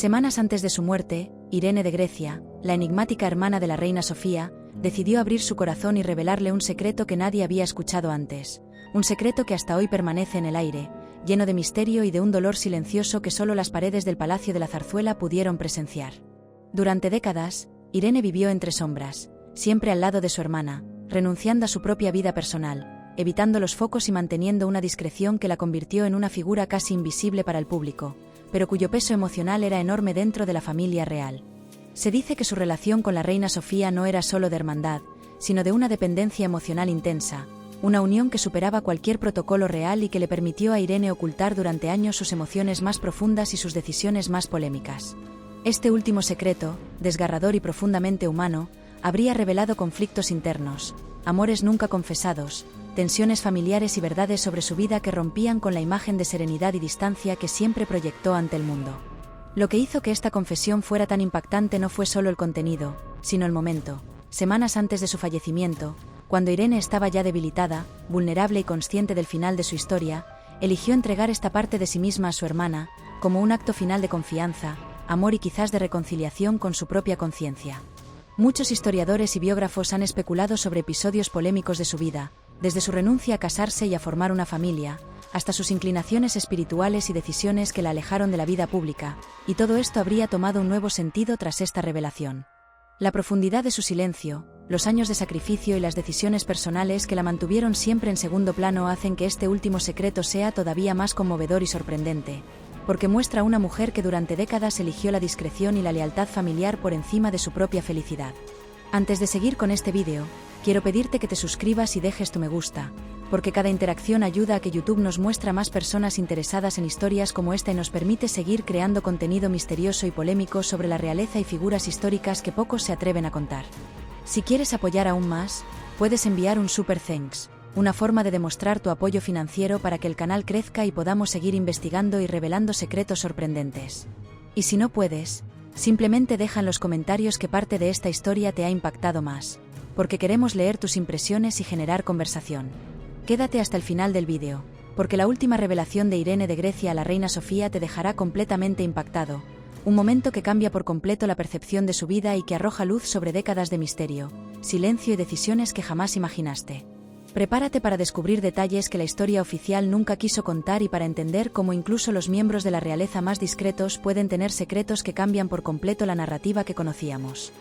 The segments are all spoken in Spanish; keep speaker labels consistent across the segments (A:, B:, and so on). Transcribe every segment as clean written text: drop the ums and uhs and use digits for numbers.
A: Semanas antes de su muerte, Irene de Grecia, la enigmática hermana de la reina Sofía, decidió abrir su corazón y revelarle un secreto que nadie había escuchado antes, un secreto que hasta hoy permanece en el aire, lleno de misterio y de un dolor silencioso que solo las paredes del Palacio de la Zarzuela pudieron presenciar. Durante décadas, Irene vivió entre sombras, siempre al lado de su hermana, renunciando a su propia vida personal, evitando los focos y manteniendo una discreción que la convirtió en una figura casi invisible para el público, pero cuyo peso emocional era enorme dentro de la familia real. Se dice que su relación con la reina Sofía no era solo de hermandad, sino de una dependencia emocional intensa, una unión que superaba cualquier protocolo real y que le permitió a Irene ocultar durante años sus emociones más profundas y sus decisiones más polémicas. Este último secreto, desgarrador y profundamente humano, habría revelado conflictos internos, amores nunca confesados, tensiones familiares y verdades sobre su vida que rompían con la imagen de serenidad y distancia que siempre proyectó ante el mundo. Lo que hizo que esta confesión fuera tan impactante no fue solo el contenido, sino el momento. Semanas antes de su fallecimiento, cuando Irene estaba ya debilitada, vulnerable y consciente del final de su historia, eligió entregar esta parte de sí misma a su hermana, como un acto final de confianza, amor y quizás de reconciliación con su propia conciencia. Muchos historiadores y biógrafos han especulado sobre episodios polémicos de su vida, desde su renuncia a casarse y a formar una familia, hasta sus inclinaciones espirituales y decisiones que la alejaron de la vida pública, y todo esto habría tomado un nuevo sentido tras esta revelación. La profundidad de su silencio, los años de sacrificio y las decisiones personales que la mantuvieron siempre en segundo plano hacen que este último secreto sea todavía más conmovedor y sorprendente, porque muestra a una mujer que durante décadas eligió la discreción y la lealtad familiar por encima de su propia felicidad. Antes de seguir con este vídeo, quiero pedirte que te suscribas y dejes tu me gusta, porque cada interacción ayuda a que YouTube nos muestre a más personas interesadas en historias como esta y nos permite seguir creando contenido misterioso y polémico sobre la realeza y figuras históricas que pocos se atreven a contar. Si quieres apoyar aún más, puedes enviar un Super Thanks, una forma de demostrar tu apoyo financiero para que el canal crezca y podamos seguir investigando y revelando secretos sorprendentes. Y si no puedes, simplemente deja en los comentarios qué parte de esta historia te ha impactado más, porque queremos leer tus impresiones y generar conversación. Quédate hasta el final del vídeo, porque la última revelación de Irene de Grecia a la reina Sofía te dejará completamente impactado, un momento que cambia por completo la percepción de su vida y que arroja luz sobre décadas de misterio, silencio y decisiones que jamás imaginaste. Prepárate para descubrir detalles que la historia oficial nunca quiso contar y para entender cómo incluso los miembros de la realeza más discretos pueden tener secretos que cambian por completo la narrativa que conocíamos.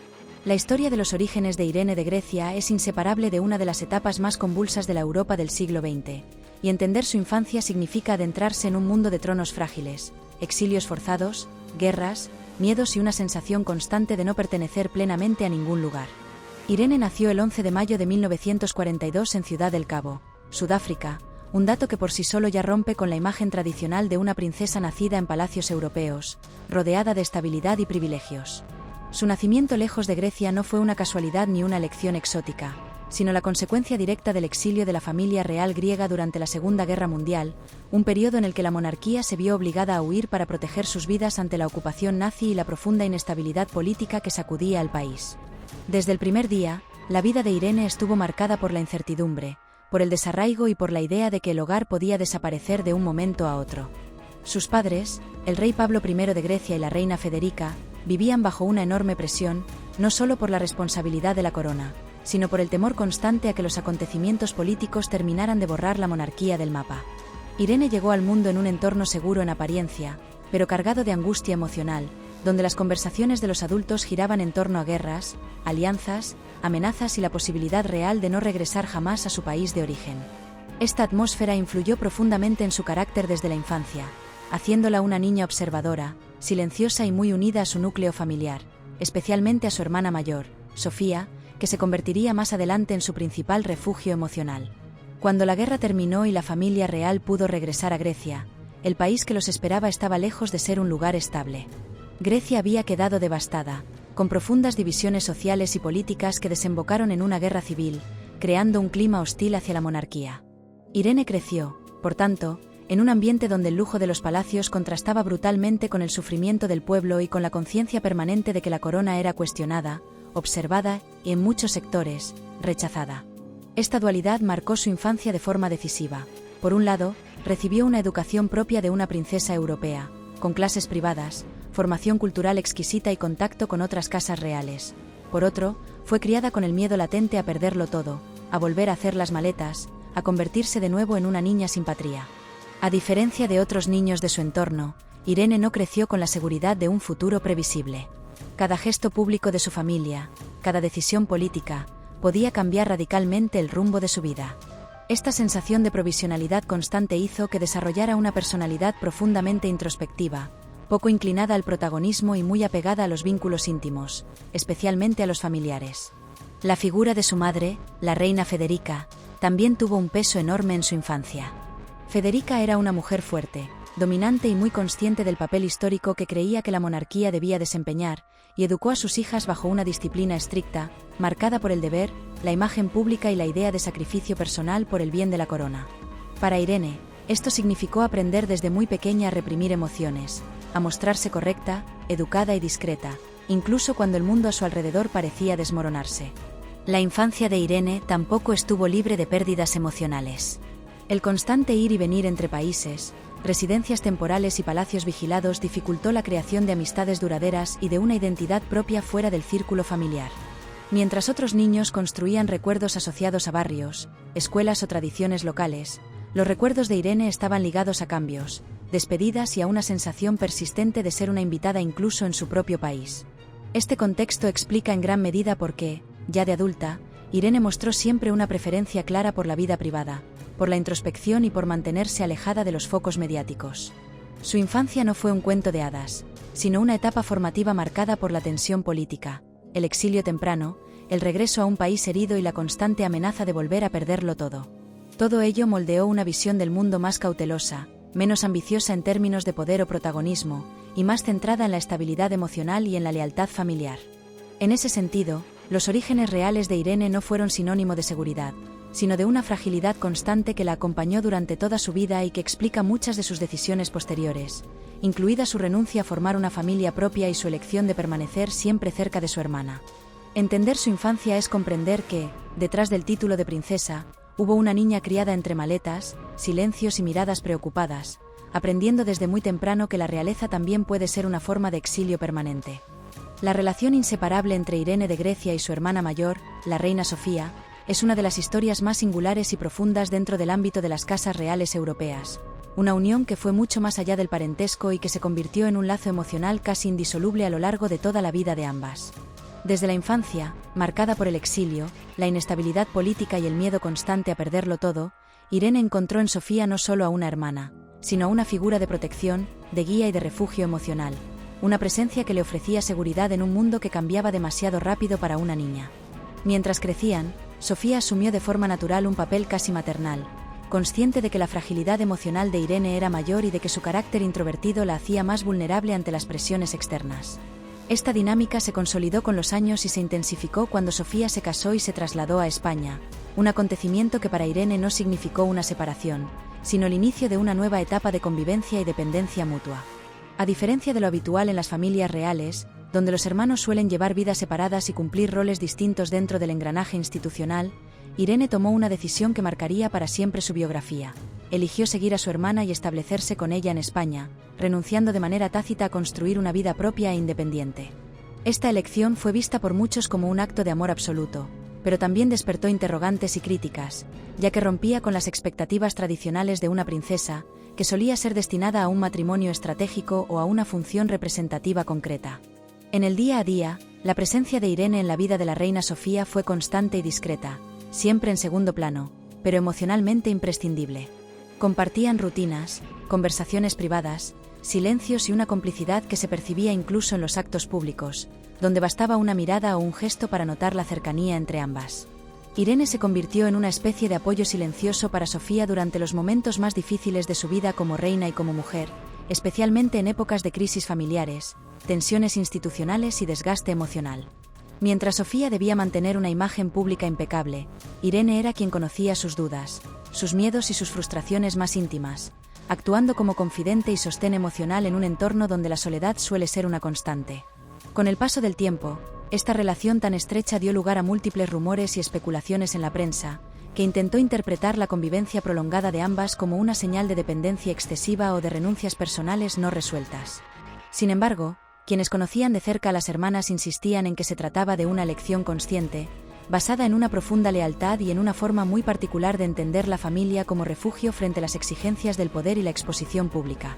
A: La historia de los orígenes de Irene de Grecia es inseparable de una de las etapas más convulsas de la Europa del siglo XX, y entender su infancia significa adentrarse en un mundo de tronos frágiles, exilios forzados, guerras, miedos y una sensación constante de no pertenecer plenamente a ningún lugar. Irene nació el 11 de mayo de 1942 en Ciudad del Cabo, Sudáfrica, un dato que por sí solo ya rompe con la imagen tradicional de una princesa nacida en palacios europeos, rodeada de estabilidad y privilegios. Su nacimiento lejos de Grecia no fue una casualidad ni una elección exótica, sino la consecuencia directa del exilio de la familia real griega durante la Segunda Guerra Mundial, un periodo en el que la monarquía se vio obligada a huir para proteger sus vidas ante la ocupación nazi y la profunda inestabilidad política que sacudía al país. Desde el primer día, la vida de Irene estuvo marcada por la incertidumbre, por el desarraigo y por la idea de que el hogar podía desaparecer de un momento a otro. Sus padres, el rey Pablo I de Grecia y la reina Federica, vivían bajo una enorme presión, no solo por la responsabilidad de la corona, sino por el temor constante a que los acontecimientos políticos terminaran de borrar la monarquía del mapa. Irene llegó al mundo en un entorno seguro en apariencia, pero cargado de angustia emocional, donde las conversaciones de los adultos giraban en torno a guerras, alianzas, amenazas y la posibilidad real de no regresar jamás a su país de origen. Esta atmósfera influyó profundamente en su carácter desde la infancia, haciéndola una niña observadora, silenciosa y muy unida a su núcleo familiar, especialmente a su hermana mayor, Sofía, que se convertiría más adelante en su principal refugio emocional. Cuando la guerra terminó y la familia real pudo regresar a Grecia, el país que los esperaba estaba lejos de ser un lugar estable. Grecia había quedado devastada, con profundas divisiones sociales y políticas que desembocaron en una guerra civil, creando un clima hostil hacia la monarquía. Irene creció, por tanto, en un ambiente donde el lujo de los palacios contrastaba brutalmente con el sufrimiento del pueblo y con la conciencia permanente de que la corona era cuestionada, observada y, en muchos sectores, rechazada. Esta dualidad marcó su infancia de forma decisiva. Por un lado, recibió una educación propia de una princesa europea, con clases privadas, formación cultural exquisita y contacto con otras casas reales. Por otro, fue criada con el miedo latente a perderlo todo, a volver a hacer las maletas, a convertirse de nuevo en una niña sin patria. A diferencia de otros niños de su entorno, Irene no creció con la seguridad de un futuro previsible. Cada gesto público de su familia, cada decisión política, podía cambiar radicalmente el rumbo de su vida. Esta sensación de provisionalidad constante hizo que desarrollara una personalidad profundamente introspectiva, poco inclinada al protagonismo y muy apegada a los vínculos íntimos, especialmente a los familiares. La figura de su madre, la reina Federica, también tuvo un peso enorme en su infancia. Federica era una mujer fuerte, dominante y muy consciente del papel histórico que creía que la monarquía debía desempeñar, y educó a sus hijas bajo una disciplina estricta, marcada por el deber, la imagen pública y la idea de sacrificio personal por el bien de la corona. Para Irene, esto significó aprender desde muy pequeña a reprimir emociones, a mostrarse correcta, educada y discreta, incluso cuando el mundo a su alrededor parecía desmoronarse. La infancia de Irene tampoco estuvo libre de pérdidas emocionales. El constante ir y venir entre países, residencias temporales y palacios vigilados dificultó la creación de amistades duraderas y de una identidad propia fuera del círculo familiar. Mientras otros niños construían recuerdos asociados a barrios, escuelas o tradiciones locales, los recuerdos de Irene estaban ligados a cambios, despedidas y a una sensación persistente de ser una invitada incluso en su propio país. Este contexto explica en gran medida por qué, ya de adulta, Irene mostró siempre una preferencia clara por la vida privada, por la introspección y por mantenerse alejada de los focos mediáticos. Su infancia no fue un cuento de hadas, sino una etapa formativa marcada por la tensión política, el exilio temprano, el regreso a un país herido y la constante amenaza de volver a perderlo todo. Todo ello moldeó una visión del mundo más cautelosa, menos ambiciosa en términos de poder o protagonismo, y más centrada en la estabilidad emocional y en la lealtad familiar. En ese sentido, los orígenes reales de Irene no fueron sinónimo de seguridad, sino de una fragilidad constante que la acompañó durante toda su vida y que explica muchas de sus decisiones posteriores, incluida su renuncia a formar una familia propia y su elección de permanecer siempre cerca de su hermana. Entender su infancia es comprender que, detrás del título de princesa, hubo una niña criada entre maletas, silencios y miradas preocupadas, aprendiendo desde muy temprano que la realeza también puede ser una forma de exilio permanente. La relación inseparable entre Irene de Grecia y su hermana mayor, la reina Sofía, es una de las historias más singulares y profundas dentro del ámbito de las casas reales europeas, una unión que fue mucho más allá del parentesco y que se convirtió en un lazo emocional casi indisoluble a lo largo de toda la vida de ambas. Desde la infancia, marcada por el exilio, la inestabilidad política y el miedo constante a perderlo todo, Irene encontró en Sofía no solo a una hermana, sino a una figura de protección, de guía y de refugio emocional, una presencia que le ofrecía seguridad en un mundo que cambiaba demasiado rápido para una niña. Mientras crecían, Sofía asumió de forma natural un papel casi maternal, consciente de que la fragilidad emocional de Irene era mayor y de que su carácter introvertido la hacía más vulnerable ante las presiones externas. Esta dinámica se consolidó con los años y se intensificó cuando Sofía se casó y se trasladó a España, un acontecimiento que para Irene no significó una separación, sino el inicio de una nueva etapa de convivencia y dependencia mutua. A diferencia de lo habitual en las familias reales, donde los hermanos suelen llevar vidas separadas y cumplir roles distintos dentro del engranaje institucional, Irene tomó una decisión que marcaría para siempre su biografía. Eligió seguir a su hermana y establecerse con ella en España, renunciando de manera tácita a construir una vida propia e independiente. Esta elección fue vista por muchos como un acto de amor absoluto, pero también despertó interrogantes y críticas, ya que rompía con las expectativas tradicionales de una princesa, que solía ser destinada a un matrimonio estratégico o a una función representativa concreta. En el día a día, la presencia de Irene en la vida de la reina Sofía fue constante y discreta, siempre en segundo plano, pero emocionalmente imprescindible. Compartían rutinas, conversaciones privadas, silencios y una complicidad que se percibía incluso en los actos públicos, donde bastaba una mirada o un gesto para notar la cercanía entre ambas. Irene se convirtió en una especie de apoyo silencioso para Sofía durante los momentos más difíciles de su vida como reina y como mujer, especialmente en épocas de crisis familiares, tensiones institucionales y desgaste emocional. Mientras Sofía debía mantener una imagen pública impecable, Irene era quien conocía sus dudas, sus miedos y sus frustraciones más íntimas, actuando como confidente y sostén emocional en un entorno donde la soledad suele ser una constante. Con el paso del tiempo, esta relación tan estrecha dio lugar a múltiples rumores y especulaciones en la prensa, que intentó interpretar la convivencia prolongada de ambas como una señal de dependencia excesiva o de renuncias personales no resueltas. Sin embargo, Quienes conocían de cerca a las hermanas insistían en que se trataba de una elección consciente, basada en una profunda lealtad y en una forma muy particular de entender la familia como refugio frente a las exigencias del poder y la exposición pública.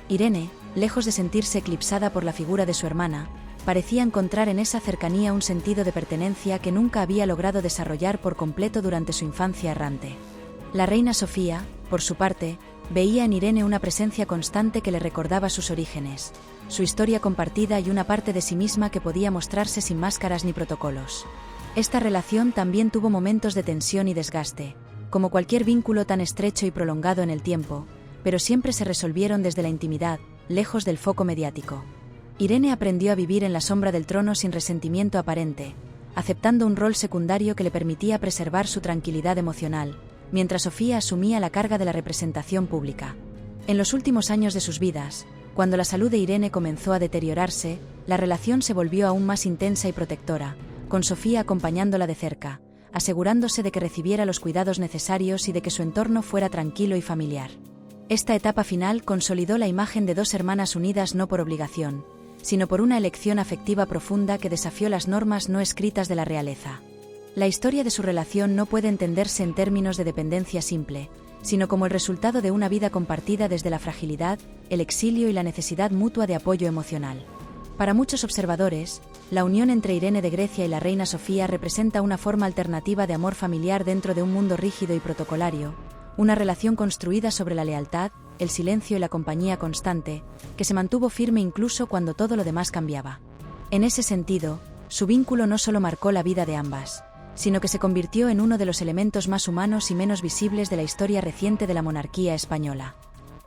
A: Irene, lejos de sentirse eclipsada por la figura de su hermana, parecía encontrar en esa cercanía un sentido de pertenencia que nunca había logrado desarrollar por completo durante su infancia errante. La reina Sofía, por su parte, veía en Irene una presencia constante que le recordaba sus orígenes, su historia compartida y una parte de sí misma que podía mostrarse sin máscaras ni protocolos. Esta relación también tuvo momentos de tensión y desgaste, como cualquier vínculo tan estrecho y prolongado en el tiempo, pero siempre se resolvieron desde la intimidad, lejos del foco mediático. Irene aprendió a vivir en la sombra del trono sin resentimiento aparente, aceptando un rol secundario que le permitía preservar su tranquilidad emocional, mientras Sofía asumía la carga de la representación pública. En los últimos años de sus vidas, cuando la salud de Irene comenzó a deteriorarse, la relación se volvió aún más intensa y protectora, con Sofía acompañándola de cerca, asegurándose de que recibiera los cuidados necesarios y de que su entorno fuera tranquilo y familiar. Esta etapa final consolidó la imagen de dos hermanas unidas no por obligación, sino por una elección afectiva profunda que desafió las normas no escritas de la realeza. La historia de su relación no puede entenderse en términos de dependencia simple, sino como el resultado de una vida compartida desde la fragilidad, el exilio y la necesidad mutua de apoyo emocional. Para muchos observadores, la unión entre Irene de Grecia y la reina Sofía representa una forma alternativa de amor familiar dentro de un mundo rígido y protocolario, una relación construida sobre la lealtad, el silencio y la compañía constante, que se mantuvo firme incluso cuando todo lo demás cambiaba. En ese sentido, su vínculo no solo marcó la vida de ambas, sino que se convirtió en uno de los elementos más humanos y menos visibles de la historia reciente de la monarquía española.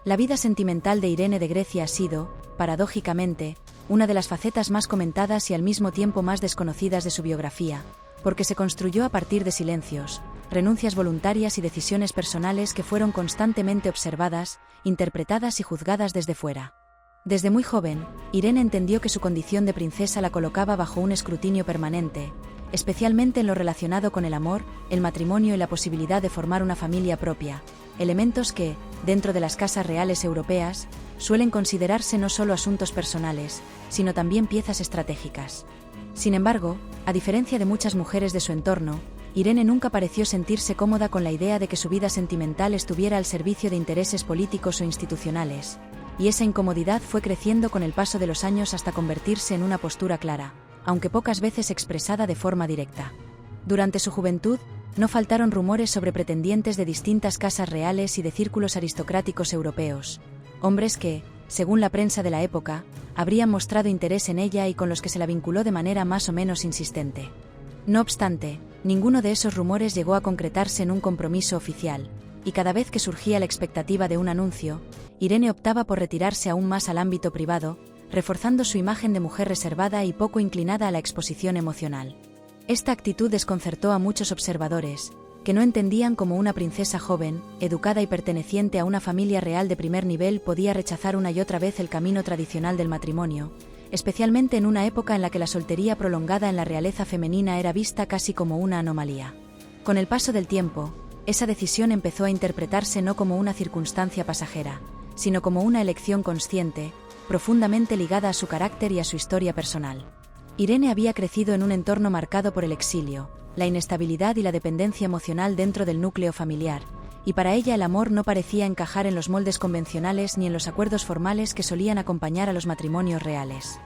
A: La vida sentimental de Irene de Grecia ha sido, paradójicamente, una de las facetas más comentadas y al mismo tiempo más desconocidas de su biografía, porque se construyó a partir de silencios, renuncias voluntarias y decisiones personales que fueron constantemente observadas, interpretadas y juzgadas desde fuera. Desde muy joven, Irene entendió que su condición de princesa la colocaba bajo un escrutinio permanente, especialmente en lo relacionado con el amor, el matrimonio y la posibilidad de formar una familia propia, elementos que, dentro de las casas reales europeas, suelen considerarse no solo asuntos personales, sino también piezas estratégicas. Sin embargo, a diferencia de muchas mujeres de su entorno, Irene nunca pareció sentirse cómoda con la idea de que su vida sentimental estuviera al servicio de intereses políticos o institucionales, y esa incomodidad fue creciendo con el paso de los años hasta convertirse en una postura clara, aunque pocas veces expresada de forma directa. Durante su juventud, no faltaron rumores sobre pretendientes de distintas casas reales y de círculos aristocráticos europeos, hombres que, según la prensa de la época, habrían mostrado interés en ella y con los que se la vinculó de manera más o menos insistente. No obstante, ninguno de esos rumores llegó a concretarse en un compromiso oficial, y cada vez que surgía la expectativa de un anuncio, Irene optaba por retirarse aún más al ámbito privado, reforzando su imagen de mujer reservada y poco inclinada a la exposición emocional. Esta actitud desconcertó a muchos observadores, que no entendían cómo una princesa joven, educada y perteneciente a una familia real de primer nivel podía rechazar una y otra vez el camino tradicional del matrimonio, especialmente en una época en la que la soltería prolongada en la realeza femenina era vista casi como una anomalía. Con el paso del tiempo, esa decisión empezó a interpretarse no como una circunstancia pasajera, sino como una elección consciente, profundamente ligada a su carácter y a su historia personal. Irene había crecido en un entorno marcado por el exilio, la inestabilidad y la dependencia emocional dentro del núcleo familiar, y para ella el amor no parecía encajar en los moldes convencionales ni en los acuerdos formales que solían acompañar a los matrimonios reales.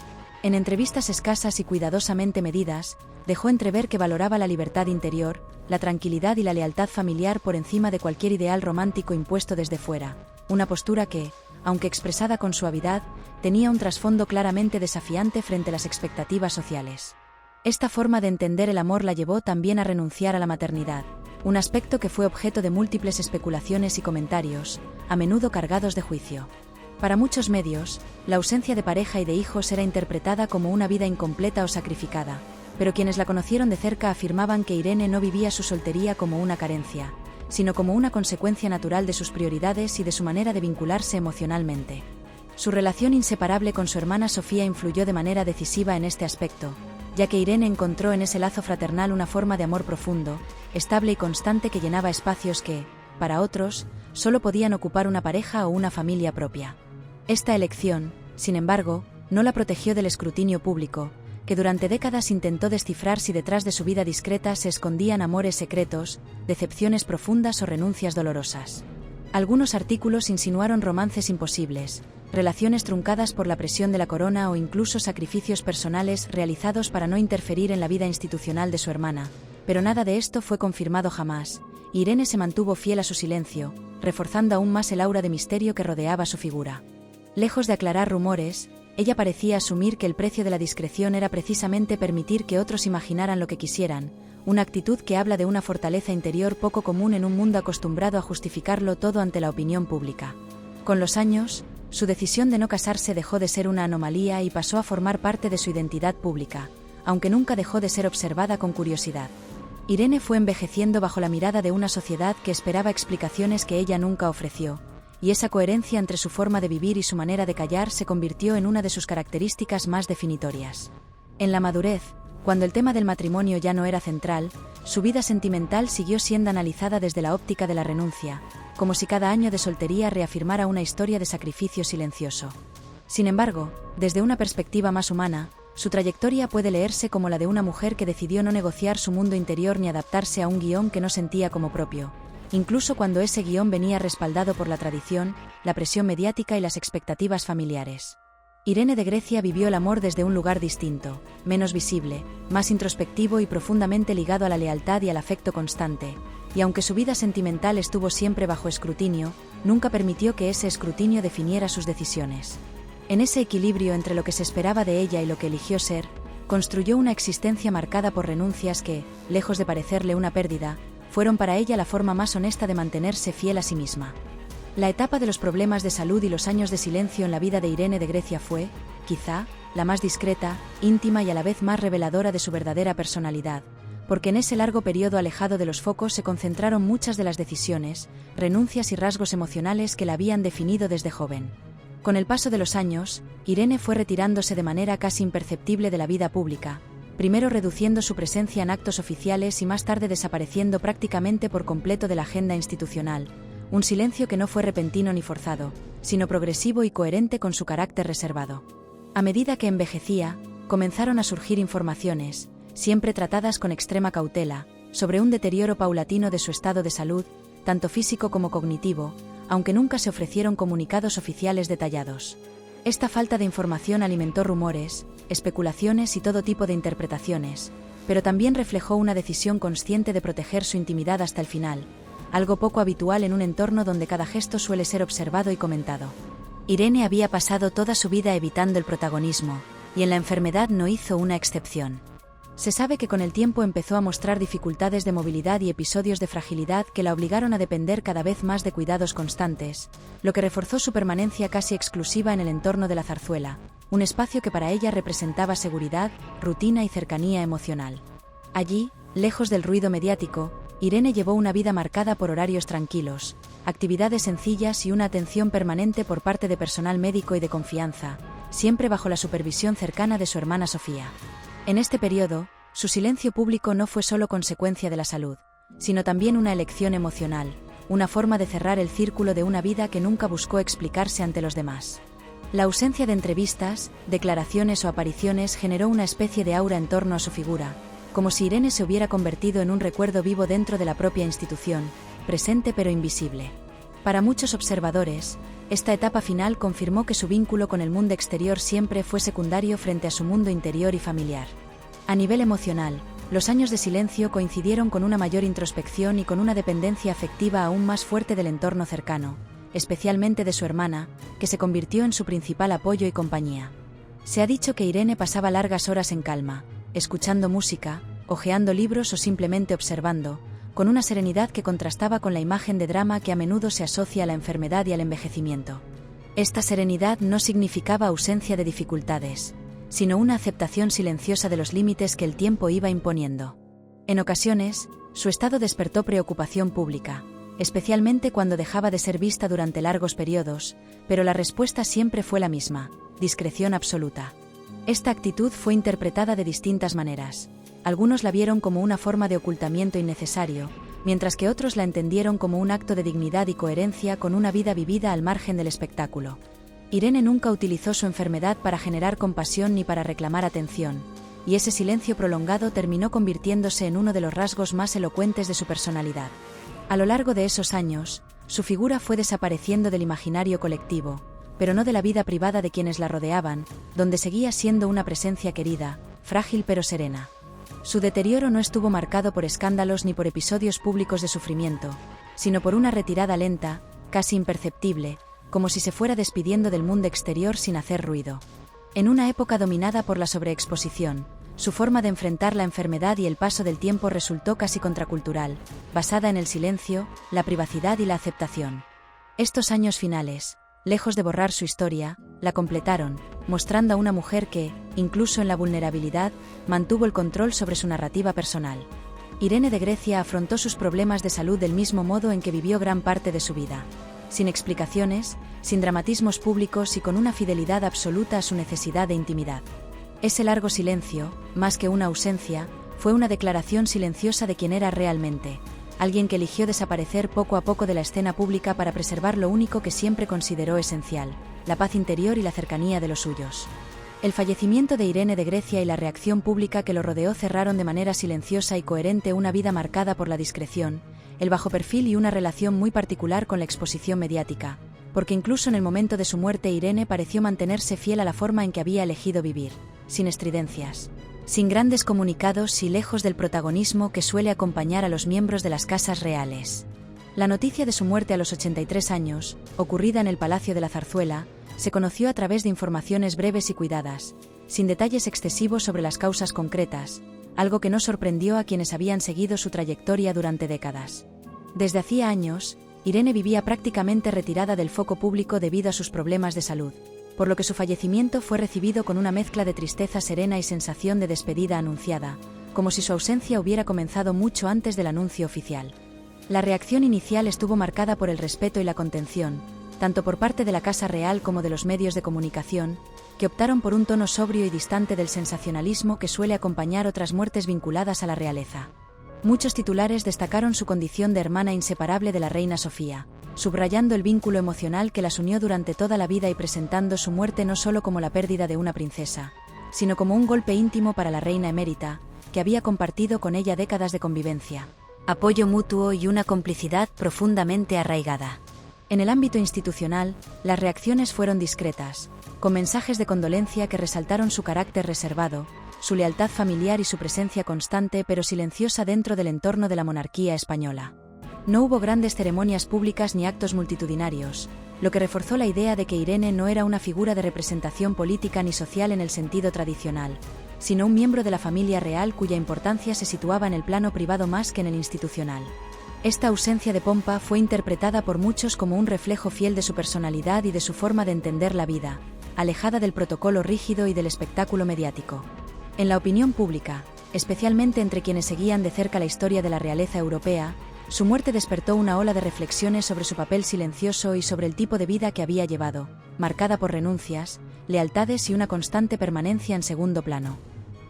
A: En entrevistas escasas y cuidadosamente medidas, dejó entrever que valoraba la libertad interior, la tranquilidad y la lealtad familiar por encima de cualquier ideal romántico impuesto desde fuera, una postura que, aunque expresada con suavidad, tenía un trasfondo claramente desafiante frente a las expectativas sociales. Esta forma de entender el amor la llevó también a renunciar a la maternidad, un aspecto que fue objeto de múltiples especulaciones y comentarios, a menudo cargados de juicio. Para muchos medios, la ausencia de pareja y de hijos era interpretada como una vida incompleta o sacrificada, pero quienes la conocieron de cerca afirmaban que Irene no vivía su soltería como una carencia, sino como una consecuencia natural de sus prioridades y de su manera de vincularse emocionalmente. Su relación inseparable con su hermana Sofía influyó de manera decisiva en este aspecto, ya que Irene encontró en ese lazo fraternal una forma de amor profundo, estable y constante que llenaba espacios que, para otros, solo podían ocupar una pareja o una familia propia. Esta elección, sin embargo, no la protegió del escrutinio público, que durante décadas intentó descifrar si detrás de su vida discreta se escondían amores secretos, decepciones profundas o renuncias dolorosas. Algunos artículos insinuaron romances imposibles, relaciones truncadas por la presión de la corona o incluso sacrificios personales realizados para no interferir en la vida institucional de su hermana, pero nada de esto fue confirmado jamás. Irene se mantuvo fiel a su silencio, reforzando aún más el aura de misterio que rodeaba su figura. Lejos de aclarar rumores, ella parecía asumir que el precio de la discreción era precisamente permitir que otros imaginaran lo que quisieran, una actitud que habla de una fortaleza interior poco común en un mundo acostumbrado a justificarlo todo ante la opinión pública. Con los años, su decisión de no casarse dejó de ser una anomalía y pasó a formar parte de su identidad pública, aunque nunca dejó de ser observada con curiosidad. Irene fue envejeciendo bajo la mirada de una sociedad que esperaba explicaciones que ella nunca ofreció, y esa coherencia entre su forma de vivir y su manera de callar se convirtió en una de sus características más definitorias. En la madurez, cuando el tema del matrimonio ya no era central, su vida sentimental siguió siendo analizada desde la óptica de la renuncia, como si cada año de soltería reafirmara una historia de sacrificio silencioso. Sin embargo, desde una perspectiva más humana, su trayectoria puede leerse como la de una mujer que decidió no negociar su mundo interior ni adaptarse a un guión que no sentía como propio, incluso cuando ese guión venía respaldado por la tradición, la presión mediática y las expectativas familiares. Irene de Grecia vivió el amor desde un lugar distinto, menos visible, más introspectivo y profundamente ligado a la lealtad y al afecto constante, y aunque su vida sentimental estuvo siempre bajo escrutinio, nunca permitió que ese escrutinio definiera sus decisiones. En ese equilibrio entre lo que se esperaba de ella y lo que eligió ser, construyó una existencia marcada por renuncias que, lejos de parecerle una pérdida, fueron para ella la forma más honesta de mantenerse fiel a sí misma. La etapa de los problemas de salud y los años de silencio en la vida de Irene de Grecia fue, quizá, la más discreta, íntima y a la vez más reveladora de su verdadera personalidad, porque en ese largo periodo alejado de los focos se concentraron muchas de las decisiones, renuncias y rasgos emocionales que la habían definido desde joven. Con el paso de los años, Irene fue retirándose de manera casi imperceptible de la vida pública, primero reduciendo su presencia en actos oficiales y más tarde desapareciendo prácticamente por completo de la agenda institucional, un silencio que no fue repentino ni forzado, sino progresivo y coherente con su carácter reservado. A medida que envejecía, comenzaron a surgir informaciones, siempre tratadas con extrema cautela, sobre un deterioro paulatino de su estado de salud, tanto físico como cognitivo, aunque nunca se ofrecieron comunicados oficiales detallados. Esta falta de información alimentó rumores, especulaciones y todo tipo de interpretaciones, pero también reflejó una decisión consciente de proteger su intimidad hasta el final, algo poco habitual en un entorno donde cada gesto suele ser observado y comentado. Irene había pasado toda su vida evitando el protagonismo, y en la enfermedad no hizo una excepción. Se sabe que con el tiempo empezó a mostrar dificultades de movilidad y episodios de fragilidad que la obligaron a depender cada vez más de cuidados constantes, lo que reforzó su permanencia casi exclusiva en el entorno de la Zarzuela, un espacio que para ella representaba seguridad, rutina y cercanía emocional. Allí, lejos del ruido mediático, Irene llevó una vida marcada por horarios tranquilos, actividades sencillas y una atención permanente por parte de personal médico y de confianza, siempre bajo la supervisión cercana de su hermana Sofía. En este periodo, su silencio público no fue solo consecuencia de la salud, sino también una elección emocional, una forma de cerrar el círculo de una vida que nunca buscó explicarse ante los demás. La ausencia de entrevistas, declaraciones o apariciones generó una especie de aura en torno a su figura, como si Irene se hubiera convertido en un recuerdo vivo dentro de la propia institución, presente pero invisible. Para muchos observadores, esta etapa final confirmó que su vínculo con el mundo exterior siempre fue secundario frente a su mundo interior y familiar. A nivel emocional, los años de silencio coincidieron con una mayor introspección y con una dependencia afectiva aún más fuerte del entorno cercano, especialmente de su hermana, que se convirtió en su principal apoyo y compañía. Se ha dicho que Irene pasaba largas horas en calma, escuchando música, hojeando libros o simplemente observando, con una serenidad que contrastaba con la imagen de drama que a menudo se asocia a la enfermedad y al envejecimiento. Esta serenidad no significaba ausencia de dificultades, sino una aceptación silenciosa de los límites que el tiempo iba imponiendo. En ocasiones, su estado despertó preocupación pública, especialmente cuando dejaba de ser vista durante largos periodos, pero la respuesta siempre fue la misma: discreción absoluta. Esta actitud fue interpretada de distintas maneras. Algunos la vieron como una forma de ocultamiento innecesario, mientras que otros la entendieron como un acto de dignidad y coherencia con una vida vivida al margen del espectáculo. Irene nunca utilizó su enfermedad para generar compasión ni para reclamar atención, y ese silencio prolongado terminó convirtiéndose en uno de los rasgos más elocuentes de su personalidad. A lo largo de esos años, su figura fue desapareciendo del imaginario colectivo, pero no de la vida privada de quienes la rodeaban, donde seguía siendo una presencia querida, frágil pero serena. Su deterioro no estuvo marcado por escándalos ni por episodios públicos de sufrimiento, sino por una retirada lenta, casi imperceptible, como si se fuera despidiendo del mundo exterior sin hacer ruido. En una época dominada por la sobreexposición, su forma de enfrentar la enfermedad y el paso del tiempo resultó casi contracultural, basada en el silencio, la privacidad y la aceptación. Estos años finales, lejos de borrar su historia, la completaron, mostrando a una mujer que, incluso en la vulnerabilidad, mantuvo el control sobre su narrativa personal. Irene de Grecia afrontó sus problemas de salud del mismo modo en que vivió gran parte de su vida. Sin explicaciones, sin dramatismos públicos y con una fidelidad absoluta a su necesidad de intimidad. Ese largo silencio, más que una ausencia, fue una declaración silenciosa de quién era realmente, alguien que eligió desaparecer poco a poco de la escena pública para preservar lo único que siempre consideró esencial, la paz interior y la cercanía de los suyos. El fallecimiento de Irene de Grecia y la reacción pública que lo rodeó cerraron de manera silenciosa y coherente una vida marcada por la discreción, el bajo perfil y una relación muy particular con la exposición mediática, porque incluso en el momento de su muerte Irene pareció mantenerse fiel a la forma en que había elegido vivir, sin estridencias, sin grandes comunicados y lejos del protagonismo que suele acompañar a los miembros de las casas reales. La noticia de su muerte a los 83 años, ocurrida en el Palacio de la Zarzuela, se conoció a través de informaciones breves y cuidadas, sin detalles excesivos sobre las causas concretas, algo que no sorprendió a quienes habían seguido su trayectoria durante décadas. Desde hacía años, Irene vivía prácticamente retirada del foco público debido a sus problemas de salud, por lo que su fallecimiento fue recibido con una mezcla de tristeza serena y sensación de despedida anunciada, como si su ausencia hubiera comenzado mucho antes del anuncio oficial. La reacción inicial estuvo marcada por el respeto y la contención, tanto por parte de la Casa Real como de los medios de comunicación, que optaron por un tono sobrio y distante del sensacionalismo que suele acompañar otras muertes vinculadas a la realeza. Muchos titulares destacaron su condición de hermana inseparable de la reina Sofía, subrayando el vínculo emocional que las unió durante toda la vida y presentando su muerte no solo como la pérdida de una princesa, sino como un golpe íntimo para la reina emérita, que había compartido con ella décadas de convivencia, apoyo mutuo y una complicidad profundamente arraigada. En el ámbito institucional, las reacciones fueron discretas, con mensajes de condolencia que resaltaron su carácter reservado, su lealtad familiar y su presencia constante pero silenciosa dentro del entorno de la monarquía española. No hubo grandes ceremonias públicas ni actos multitudinarios, lo que reforzó la idea de que Irene no era una figura de representación política ni social en el sentido tradicional, sino un miembro de la familia real cuya importancia se situaba en el plano privado más que en el institucional. Esta ausencia de pompa fue interpretada por muchos como un reflejo fiel de su personalidad y de su forma de entender la vida, alejada del protocolo rígido y del espectáculo mediático. En la opinión pública, especialmente entre quienes seguían de cerca la historia de la realeza europea, su muerte despertó una ola de reflexiones sobre su papel silencioso y sobre el tipo de vida que había llevado, marcada por renuncias, lealtades y una constante permanencia en segundo plano.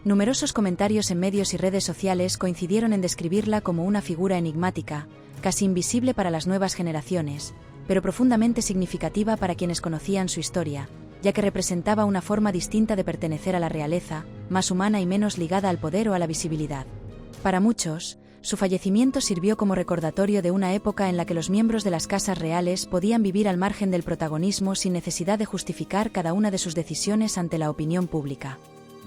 A: Numerosos comentarios en medios y redes sociales coincidieron en describirla como una figura enigmática, casi invisible para las nuevas generaciones, pero profundamente significativa para quienes conocían su historia, ya que representaba una forma distinta de pertenecer a la realeza, más humana y menos ligada al poder o a la visibilidad. Para muchos, su fallecimiento sirvió como recordatorio de una época en la que los miembros de las casas reales podían vivir al margen del protagonismo sin necesidad de justificar cada una de sus decisiones ante la opinión pública.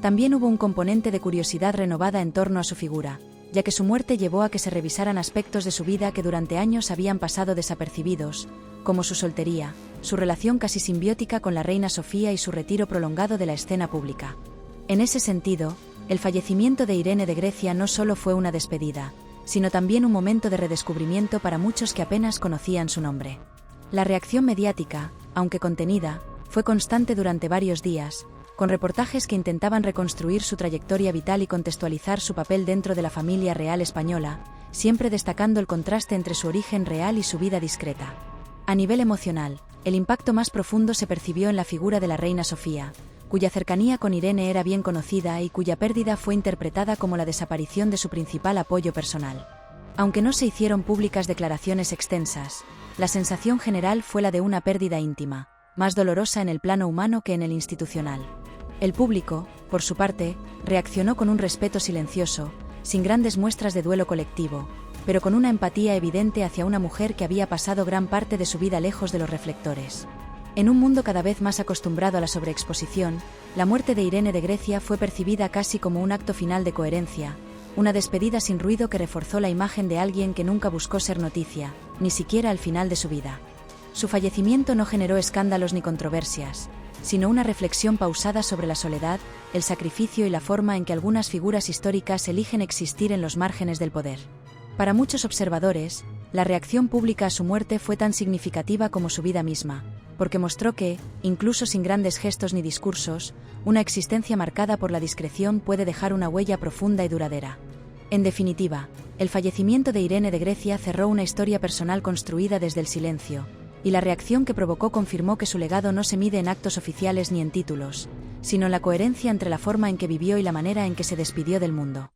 A: También hubo un componente de curiosidad renovada en torno a su figura, ya que su muerte llevó a que se revisaran aspectos de su vida que durante años habían pasado desapercibidos, como su soltería, su relación casi simbiótica con la reina Sofía y su retiro prolongado de la escena pública. En ese sentido, el fallecimiento de Irene de Grecia no solo fue una despedida, sino también un momento de redescubrimiento para muchos que apenas conocían su nombre. La reacción mediática, aunque contenida, fue constante durante varios días, con reportajes que intentaban reconstruir su trayectoria vital y contextualizar su papel dentro de la familia real española, siempre destacando el contraste entre su origen real y su vida discreta. A nivel emocional, el impacto más profundo se percibió en la figura de la reina Sofía, cuya cercanía con Irene era bien conocida y cuya pérdida fue interpretada como la desaparición de su principal apoyo personal. Aunque no se hicieron públicas declaraciones extensas, la sensación general fue la de una pérdida íntima, más dolorosa en el plano humano que en el institucional. El público, por su parte, reaccionó con un respeto silencioso, sin grandes muestras de duelo colectivo, pero con una empatía evidente hacia una mujer que había pasado gran parte de su vida lejos de los reflectores. En un mundo cada vez más acostumbrado a la sobreexposición, la muerte de Irene de Grecia fue percibida casi como un acto final de coherencia, una despedida sin ruido que reforzó la imagen de alguien que nunca buscó ser noticia, ni siquiera al final de su vida. Su fallecimiento no generó escándalos ni controversias, sino una reflexión pausada sobre la soledad, el sacrificio y la forma en que algunas figuras históricas eligen existir en los márgenes del poder. Para muchos observadores, la reacción pública a su muerte fue tan significativa como su vida misma, porque mostró que, incluso sin grandes gestos ni discursos, una existencia marcada por la discreción puede dejar una huella profunda y duradera. En definitiva, el fallecimiento de Irene de Grecia cerró una historia personal construida desde el silencio, y la reacción que provocó confirmó que su legado no se mide en actos oficiales ni en títulos, sino en la coherencia entre la forma en que vivió y la manera en que se despidió del mundo.